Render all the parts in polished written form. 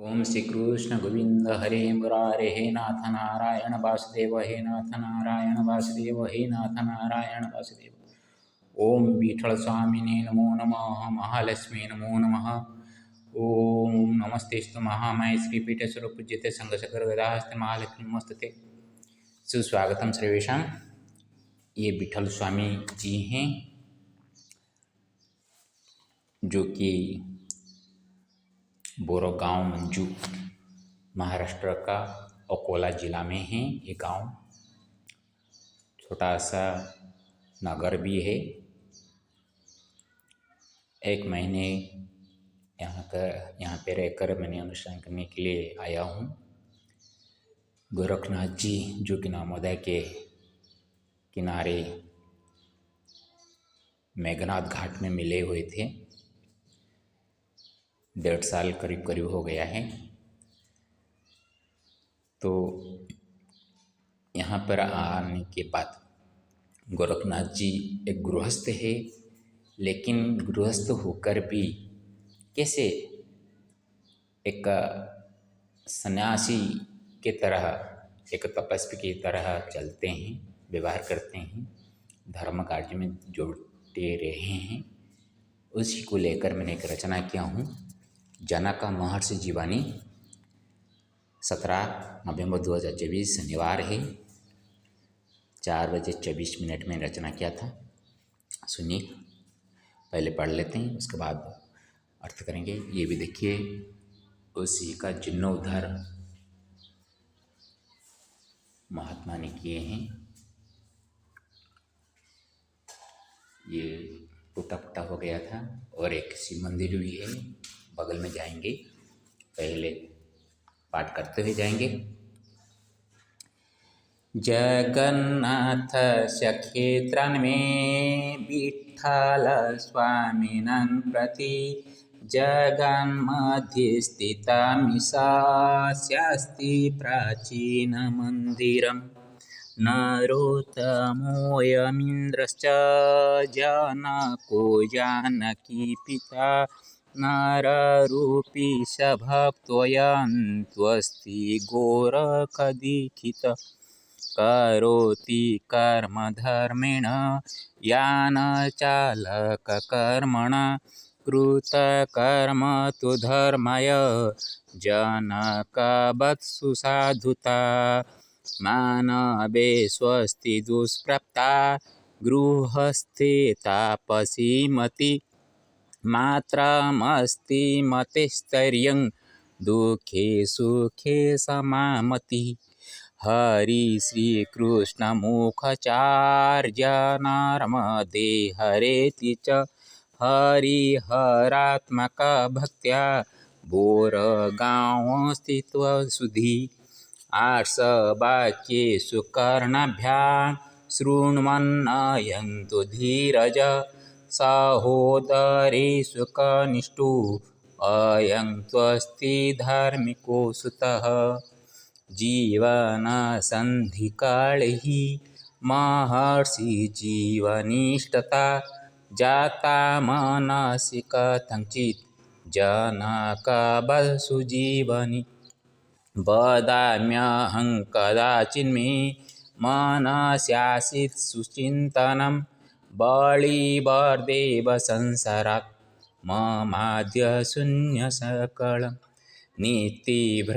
ओम श्री कृष्ण गोविंद हरे मुरारे हे नाथ नारायण वासुदेव हे नाथ नारायण वासुदेव हे नाथ नारायण वासुदेव। ओम विठल स्वामिने नमो नमः। महालक्ष्मी नमो नमः। ओम नमस्तेस्तु महामाय श्रीपीठ स्वरूप पूज्यते संघशकर गदाहस्ते महालक्ष्मी नमस्ते। सुस्वागतम सर्वेषां। ये विठल स्वामी जी हैं जो कि बोरगांव मंजू महाराष्ट्र का अकोला ज़िला में है। ये गांव छोटा सा नगर भी है। एक महीने यहाँ पे रहकर मैंने अनुष्ठान करने के लिए आया हूँ। गोरखनाथ जी जो कि नर्मदा के किनारे मेघनाथ घाट में मिले हुए थे। 1.5 साल करीब करीब हो गया है। तो यहाँ पर आने के बाद गोरखनाथ जी एक गृहस्थ है, लेकिन गृहस्थ होकर भी कैसे एक सन्यासी के तरह, एक तपस्वी की तरह चलते हैं, व्यवहार करते हैं, धर्म कार्य में जुटे रहे हैं, उसी को लेकर मैंने एक रचना किया हूँ। जनक महर्षि जीवनी। 17 नवंबर 2024 शनिवार है। 4:24 में रचना किया था। सुनिए, पहले पढ़ लेते हैं, उसके बाद अर्थ करेंगे। ये भी देखिए, उसी का जीर्णोद्धार महात्मा ने किए हैं। ये टूटा फूटा हो गया था और एक शिव मंदिर भी है, बगल में जाएंगे, पहले पाठ करते हुए जाएंगे। जगन्नाथस्य क्षेत्रं मे विठ्ठल स्वामिनं प्रति जगन्मध्ये स्थितमिषास्यस्ति प्राचीनमन्दिरम्। नरोत्तमोऽयमिन्द्रश्च जनको जानकीपिता नररूपी स भक्तोऽयं त्वस्ति गोरखदीक्षितः। करोति कर्मधर्मेण यान चालककर्मणा कृतकर्म तु धर्माय जनकवत्सु साधुता। मानवे स्वस्ति दुष्प्राप्ता गृहस्थे तापसी मति मात्रमस्ति मतेस्तैर्यं दुःखे सुखे समामति। हरि श्री कृष्ण मुखचार्य नर्मदे हरेति च हरिहरात्मक भक्त्या बोरगांव स्थित्वा सुधी। आर्षवाक्येषु कर्णाभ्यां शृण्वन्नयन्तु धीरज सहोदरेषु कनिष्ठो अयं त्वस्ति धार्मिको सुतः। जीवनसन्धिकाले हि महर्षि जीवनिष्ठता जाता मनसि कथञ्चित् जनकवत्सु जीवनि। वदाम्यहं कदाचिन्मे मनस्यासीत् सुचिन्तनं बलिवर्देव संसारात् ममाद्य शून्यसकलं। नीतिभ्रष्टकलौ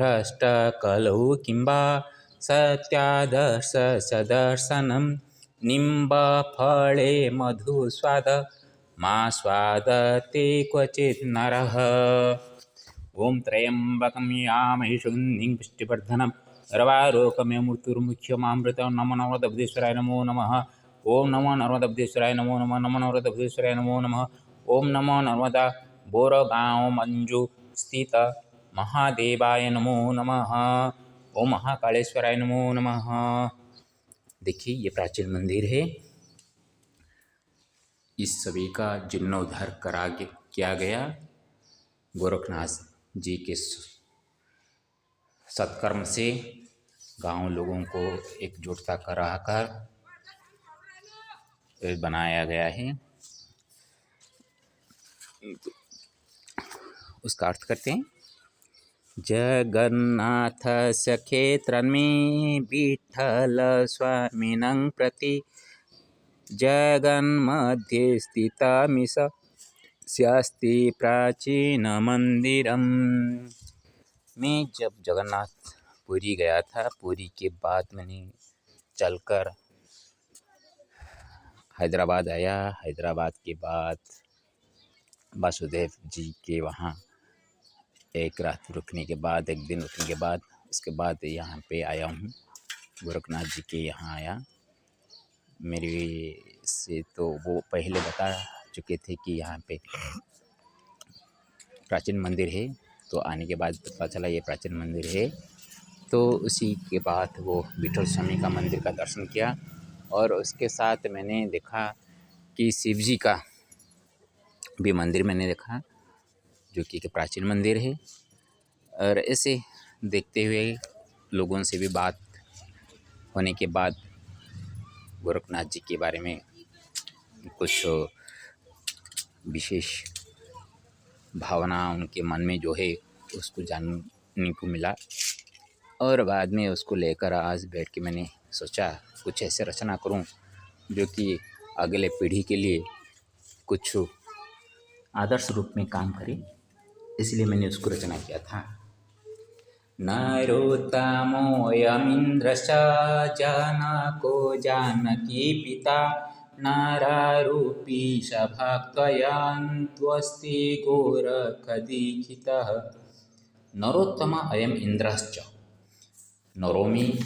किंवा सत्यादर्शसदर्शनं निम्बफले मधुस्वाद मास्वादते क्वचित् नरः। ओम त्र्यंबकं यामहे सुगन्धिं पुष्टिवर्धनम् उर्वारुकमिव मृत्युर्मुक्षयमामृतं। नमो नर्मदेश्वराय नमो नमः। ओम नमो नर्मदेश्वराय नमो नमः। नमो नर्मदेश्वराय नमो नमः। ओम नमो नर्मदा बोरगांव मंजू स्थित महादेवाय नमो नमः। ओम महाकालेश्वराय नमो नमः। देखिए, ये प्राचीन मंदिर है। इस सभी का जीर्णोद्धार किया गया। गोरखनाथ जी के सत्कर्म से गांव लोगों को एकजुटता कराकर बनाया गया है। उसका अर्थ करते हैं। जगन्नाथस्य क्षेत्रमे विठ्ठलस्वामिनं प्रति जगन्मध्ये स्थितमीशस्यास्ति प्राचीनमन्दिरम्। मैं जब जगन्नाथपुरी गया था, पुरी के बाद मैंने चलकर हैदराबाद आया। हैदराबाद के बाद वासुदेव जी के वहाँ एक रात रुकने के बाद, एक दिन रुकने के बाद, उसके बाद यहाँ पे आया हूँ, गोरखनाथ जी के यहाँ आया। मेरे से तो वो पहले बता चुके थे कि यहाँ पे प्राचीन मंदिर है, तो आने के बाद पता चला ये प्राचीन मंदिर है। तो उसी के बाद वो विठल स्वामी का मंदिर का दर्शन किया, और उसके साथ मैंने देखा कि शिव जी का भी मंदिर मैंने देखा, जो कि एक प्राचीन मंदिर है। और ऐसे देखते हुए लोगों से भी बात होने के बाद गोरखनाथ जी के बारे में कुछ विशेष भावना उनके मन में जो है उसको जानने को मिला। और बाद में उसको लेकर आज बैठ के मैंने सोचा कुछ ऐसे रचना करूं जो कि अगले पीढ़ी के लिए कुछ आदर्श रूप में काम करे, इसलिए मैंने उसको रचना किया था। नरोत्तमोऽयमिन्द्रश्च जानको जानकी पिता नारारूपी सभाक्त्वयान्त्वस्ति गोरखदीक्षितः। नरोत्तम अयम इंद्रश्च, नरों में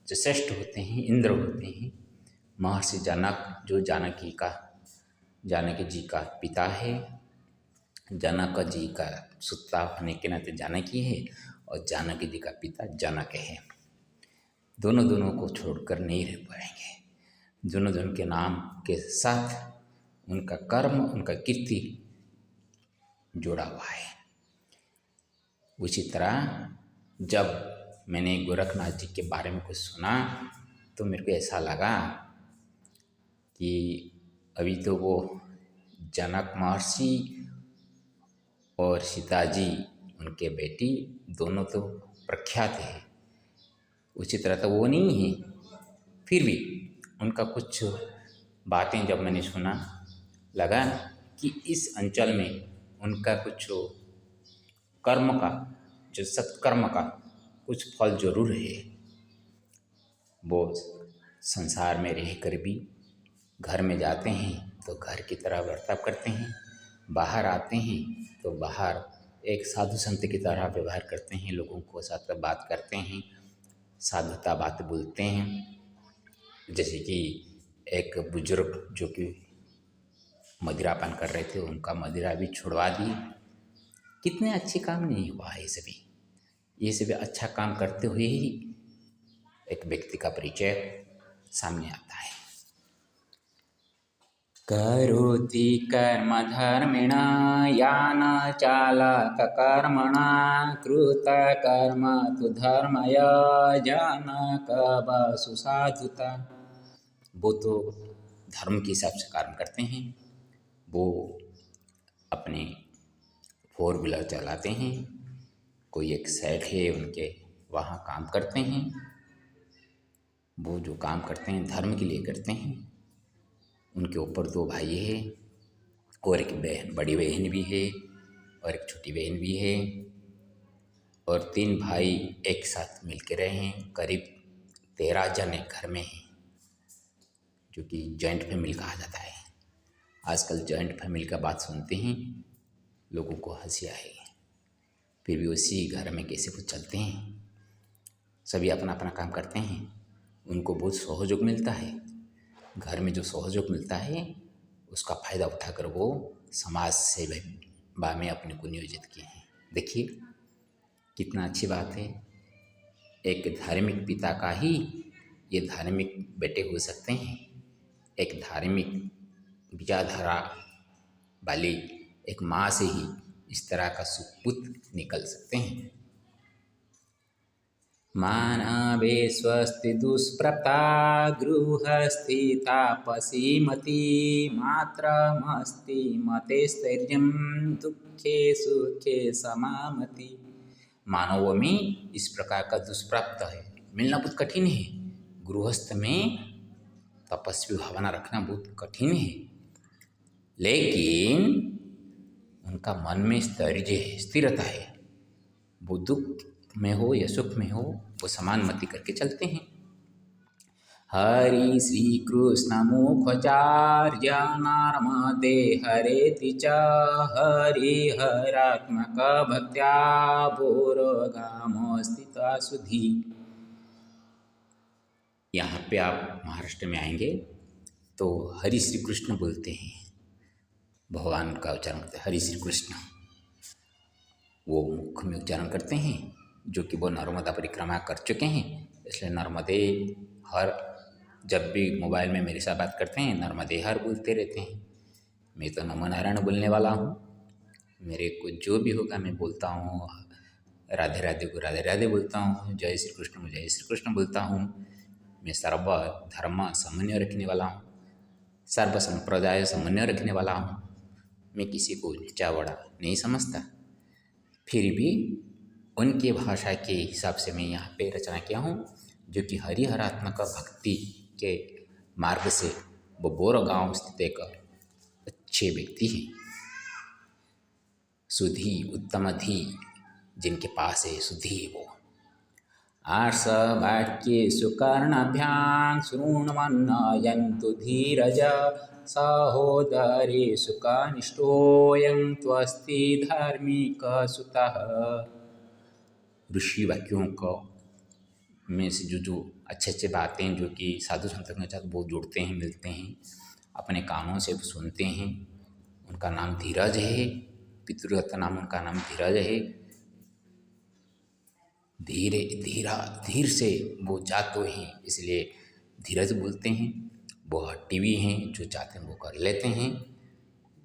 जो श्रेष्ठ होते हैं इंद्र होते हैं। महर्षि जनक जो जानकी जी का पिता है, जनक जी का सुता होने के नाते जानकी है, और जानकी जी का पिता जनक है। दोनों को छोड़कर नहीं रह पाएंगे। दोनों के नाम के साथ उनका कर्म, उनका कीर्ति जुड़ा हुआ है। उसी तरह जब मैंने गोरखनाथ जी के बारे में कुछ सुना तो मेरे को ऐसा लगा कि अभी तो वो जनक महर्षि और सीता जी उनके बेटी दोनों तो प्रख्यात है, उसी तरह तो वो नहीं है। फिर भी उनका कुछ बातें जब मैंने सुना, लगा कि इस अंचल में उनका कुछ कर्म का, जो सत्कर्म का कुछ फल जरूर है। वो संसार में रहकर भी घर में जाते हैं तो घर की तरह बर्ताव करते हैं, बाहर आते हैं तो बाहर एक साधु संत की तरह व्यवहार करते हैं, लोगों को साथ बात करते हैं, साधुता बात बोलते हैं। जैसे कि एक बुजुर्ग जो कि मदिरापान कर रहे थे, उनका मदिरा भी छुड़वा दी। कितने अच्छे काम नहीं हुआ है ये सभी अच्छा काम करते हुए ही एक व्यक्ति का परिचय सामने आता है। करोति कर्म धर्मिण यान चालक कर्मणा कृत कर्म तु धर्मय जानक बसु साधुता। वो तो धर्म के हिसाब से कर्म करते हैं, वो अपने 4 व्हीलर चलाते हैं, कोई एक सेठ है उनके वहाँ काम करते हैं। वो जो काम करते हैं धर्म के लिए करते हैं। उनके ऊपर 2 भाई हैं और एक बहन, बड़ी बहन भी है और एक छोटी बहन भी है, और 3 भाई एक साथ मिलकर रहे हैं। करीब 13 जन एक घर में हैं, जो कि जॉइंट फैमिली कहा जाता है। आजकल जॉइंट फैमिली का बात सुनते हैं लोगों को हंसी आएगी, फिर भी उसी घर में कैसे कुछ चलते हैं। सभी अपना अपना काम करते हैं, उनको बहुत सहयोग मिलता है। घर में जो सहयोग मिलता है उसका फ़ायदा उठाकर वो समाज सेवा में अपने को नियोजित किए हैं। देखिए कितना अच्छी बात है। एक धार्मिक पिता का ही ये धार्मिक बेटे हो सकते हैं। एक धार्मिक विचारधारा वाली एक माँ से ही इस तरह का सुपुत्र निकल सकते हैं। मानवे स्वस्ति दुष्प्रता गृहस्थिता पसीमति मात्रमस्ति मते स्थैर्यं दुःखे सुखे समामति। मानवों में इस प्रकार का दुष्प्राप्त है, मिलना बहुत कठिन है। गृहस्थ में तपस्वी भावना रखना बहुत कठिन है, लेकिन उनका मन में स्थैर्य है, स्थिरता है। वो दुख में हो या सुख में हो वो समान मति करके चलते हैं। हरि श्री कृष्ण मुखचार्य नर्मदे हरेति च हरिहरात्मक भक्त्या भोरगाम स्थिता सुधी। यहाँ पे आप महाराष्ट्र में आएंगे तो हरि श्री कृष्ण बोलते हैं, भगवान का उच्चारण करते हैं हरि श्री कृष्ण। वो मुख में उच्चारण करते हैं, जो कि वो नर्मदा परिक्रमा कर चुके हैं, इसलिए नर्मदे हर, जब भी मोबाइल में मेरे साथ बात करते हैं नर्मदे हर बोलते रहते हैं। मैं तो नमो नारायण बोलने वाला हूँ, मेरे को जो भी होगा मैं बोलता हूँ। राधे राधे को राधे राधे बोलता हूँ, जय श्री कृष्ण को जय श्री कृष्ण बोलता हूँ। मैं सर्व धर्म समन्वय रखने वाला हूँ, सर्व संप्रदाय समन्वय रखने वाला हूँ। मैं किसी को नीचा बड़ा नहीं समझता, फिर भी उनकी भाषा के हिसाब से मैं यहाँ पे रचना किया हूँ, जो कि हरिहरात्मक भक्ति के मार्ग से वो बोर गांव स्थित एक अच्छे व्यक्ति हैं। सुधी उत्तम धी जिनके पास है, सुधी है वो। आर्ष वाक्ये सुकर्णाभ्यां शृण्वन्नयन्तु धीरज सहोदरे सुकानिष्ठोऽयं त्वस्ति धार्मिक सुतः। ऋषि वाक्यों को में से जो अच्छे अच्छे बातें जो कि साधु संतों के साथ वो जुड़ते हैं, मिलते हैं, अपने कानों से सुनते हैं। उनका नाम धीरज है, पितृदत्त नाम उनका नाम धीरज है। धीर से वो जाते हैं, इसलिए धीरज बोलते हैं। वो हट्टी भी हैं, जो चाहते हैं वो कर लेते हैं,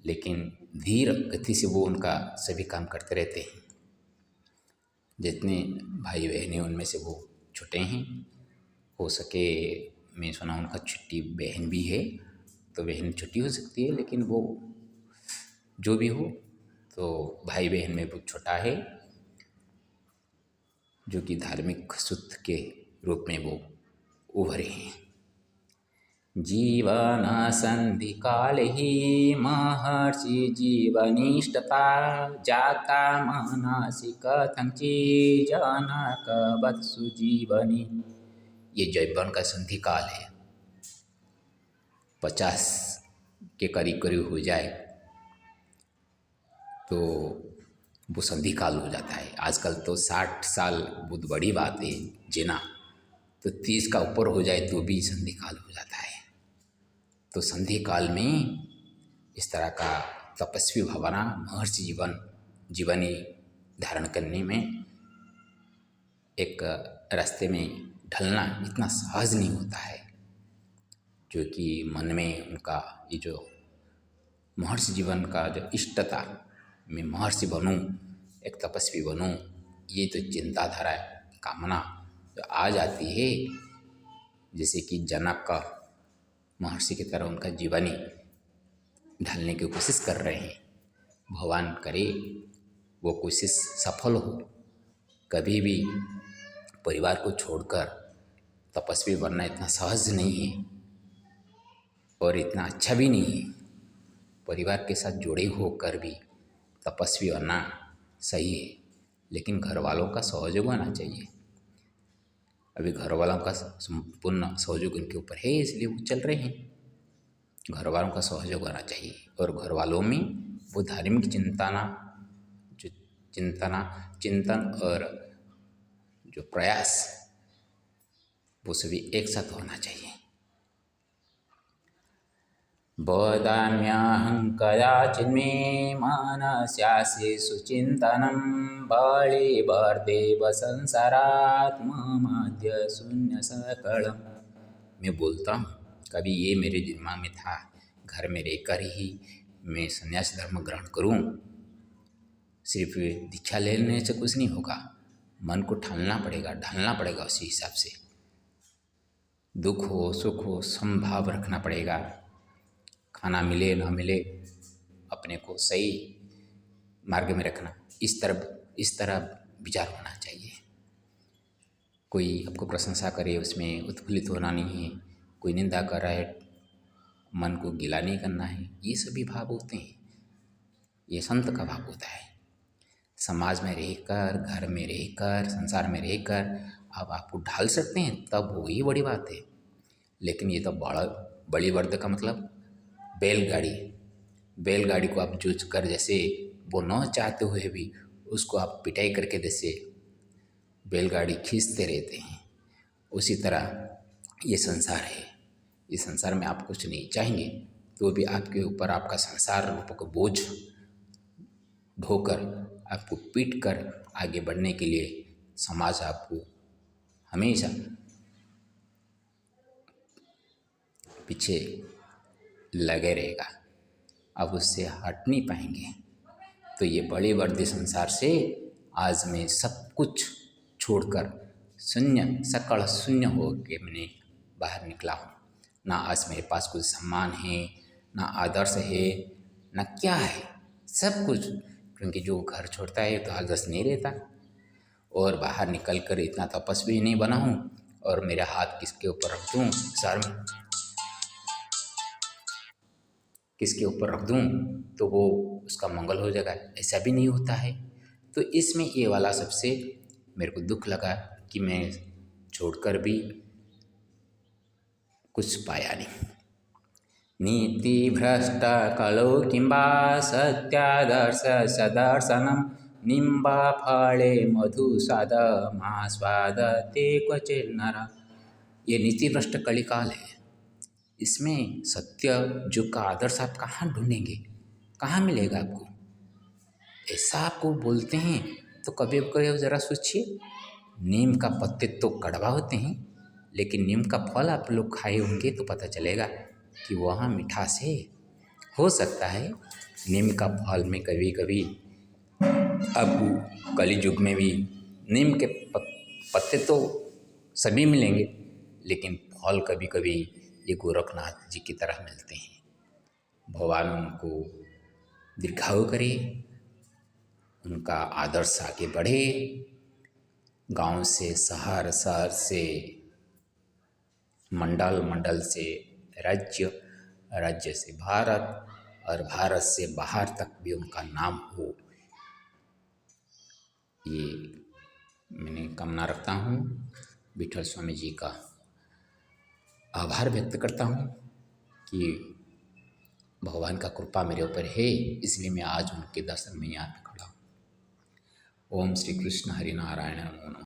लेकिन धीर गति से वो उनका सभी काम करते रहते हैं। जितने भाई बहन हैं उनमें से वो छोटे हैं। हो सके, मैं सुना उनका छोटी बहन भी है, तो बहन छोटी हो सकती है, लेकिन वो जो भी हो तो भाई बहन में वो छोटा है, जो कि धार्मिक सूत्र के रूप में वो उभरे हैं। जीवन संधि काल ही महर्षि जीवनिष्ठता जाता मनसि कथंचि जनक वत्सु जीवनी। ये जैवन का संधि काल है, 50 के करीब करीब हो जाए तो वो संधि काल हो जाता है। आजकल तो 60 साल बहुत बड़ी बात है जीना, तो 30 का ऊपर हो जाए तो भी संधि काल हो जाता है। तो संधि काल में इस तरह का तपस्वी भावना महर्षि जीवनी धारण करने में, एक रास्ते में ढलना इतना सहज नहीं होता है, जो कि मन में उनका ये जो महर्षि जीवन का जो इष्टता, मैं महर्षि बनूं, एक तपस्वी बनूं, ये तो चिंताधारा कामना जो आ जाती है, जैसे कि जनक का महर्षि की तरह उनका जीवनी ढलने की कोशिश कर रहे हैं। भगवान करे वो कोशिश सफल हो। कभी भी परिवार को छोड़कर तपस्वी बनना इतना सहज नहीं है और इतना अच्छा भी नहीं है। परिवार के साथ जुड़े होकर भी तपस्वी बनना सही है, लेकिन घर वालों का सहयोग होना चाहिए। अभी घर वालों का संपूर्ण सहयोग उनके ऊपर है, इसलिए वो चल रहे हैं। घर वालों का सहयोग होना चाहिए, और घर वालों में वो धार्मिक चिंतन और जो प्रयास, वो सभी एक साथ होना चाहिए। बोधाम्यहं कदाचिन्मे मनस्यास्य सुचिन्तनं बलिवर्देव संसारात् ममाद्य शून्य सकलम्। मैं बोलता हूँ, कभी ये मेरे दिमाग में था, घर में रहकर ही मैं संन्यास धर्म ग्रहण करूँ। सिर्फ दीक्षा लेने से कुछ नहीं होगा, मन को ढालना पड़ेगा उसी हिसाब से। दुख हो सुख हो समभाव रखना पड़ेगा। खाना मिले ना मिले, अपने को सही मार्ग में रखना। इस तरह विचार होना चाहिए। कोई आपको प्रशंसा करे उसमें उत्फुल्लित होना नहीं है, कोई निंदा कर रहा है मन को गीला नहीं करना है। ये सभी भाव होते हैं, ये संत का भाव होता है। समाज में रहकर, घर में रहकर, संसार में रहकर आप आपको ढाल सकते हैं तब वही बड़ी बात है। लेकिन ये तो बड़ी वर्द का मतलब बैलगाड़ी को आप जूझ कर जैसे वो न चाहते हुए भी उसको आप पिटाई करके जैसे बैलगाड़ी खींचते रहते हैं, उसी तरह ये संसार है। इस संसार में आप कुछ नहीं चाहेंगे तो भी आपके ऊपर आपका संसार रूप का बोझ ढोकर आपको पीट कर आगे बढ़ने के लिए समाज आपको हमेशा पीछे लगे रहेगा, आप उससे हट नहीं पाएंगे। तो ये बड़े वर्दी संसार से आज मैं सब कुछ छोड़कर सकल शून्य हो के मैंने बाहर निकला हूँ। ना आज मेरे पास कुछ सम्मान है, ना आदर्श है, ना क्या है, सब कुछ। क्योंकि जो घर छोड़ता है तो आदर्श नहीं रहता। और बाहर निकल कर इतना तपस्वी नहीं बना हूँ और मेरा हाथ किसके ऊपर रख दूँ, सर में किसके ऊपर रख दूँ तो वो उसका मंगल हो जाएगा, ऐसा भी नहीं होता है। तो इसमें ये वाला सबसे मेरे को दुख लगा कि मैं छोड़कर भी कुछ पाया नहीं। नीति भ्रष्ट कलौ किंबा सत्यादर्श सदर्शनम निम्बा फले मधु स्वाद मा स्वाद ते क्वचिन्नर। ये नीति भ्रष्ट कलिकाल है। इसमें सत्य युग का आदर्श आप कहाँ ढूंढेंगे, कहाँ मिलेगा आपको? ऐसा आपको बोलते हैं तो कभी कभी ज़रा सोचिए, नीम का पत्ते तो कड़वा होते हैं, लेकिन नीम का फल आप लोग खाए होंगे तो पता चलेगा कि वहाँ मिठास है। हो सकता है नीम का फल में कभी कभी अब कली युग में भी नीम के पत्ते तो सभी मिलेंगे, लेकिन फल कभी कभी ये गोरखनाथ जी की तरह मिलते हैं। भगवान उनको दीर्घायु करे, उनका आदर्श आगे बढ़े, गांव से शहर, शहर से मंडल, मंडल से राज्य, राज्य से भारत और भारत से बाहर तक भी उनका नाम हो, ये मैंने कामना रखता हूँ। विठल स्वामी जी का आभार व्यक्त करता हूँ कि भगवान का कृपा मेरे ऊपर है, इसलिए मैं आज उनके दर्शन में यहाँ पे खड़ा हूँ। ओम श्री कृष्ण हरि नारायण नमो नमः।